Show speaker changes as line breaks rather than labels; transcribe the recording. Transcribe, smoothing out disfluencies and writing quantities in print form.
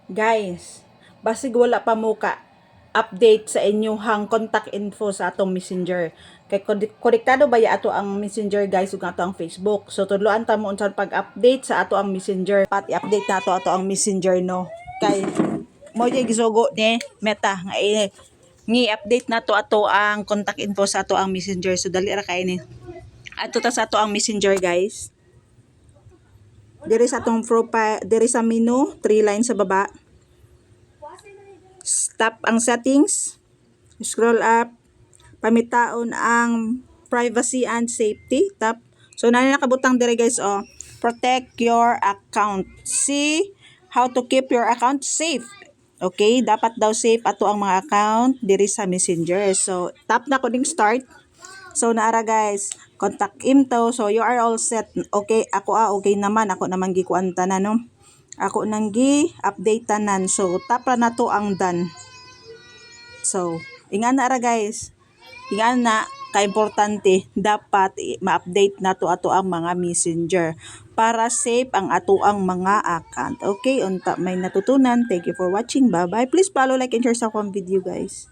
Guys, basig wala pa mo ka update sa inyong contact info sa atong messenger. Kay konektado ba ya ato ang messenger guys ug ato ang Facebook. So tudloan ta mo unsa pag-update sa ato ang messenger. Pat i-update na ato ang messenger no. Kay mo jay gisugo ni Meta nga ni-update na to ato ang contact info sa ato ang messenger. So dali ra kay ni. Ato ta sa ato ang messenger guys. Diri sa atong profile, diri sa menu, 3 lines sa baba. Tap ang settings, scroll up, pamitaon ang privacy and safety, tap. So nakabutang diri guys protect your account. See how to keep your account safe. Okay, dapat daw safe ato ang mga account diri sa Messenger. So tap na ko ding start. So naara guys, contact info. So you are all set. Okay, okay naman. Ako naman gikuan tanan no. Ako nang gi-update tanan. So tap na to ang done. So ingan na ra guys. Ingan na ka-importante dapat ma-update na to ato ang mga messenger para safe ang ato ang mga account. Okay, unta may natutunan. Thank you for watching. Bye bye. Please follow, like, and share sa akong video guys.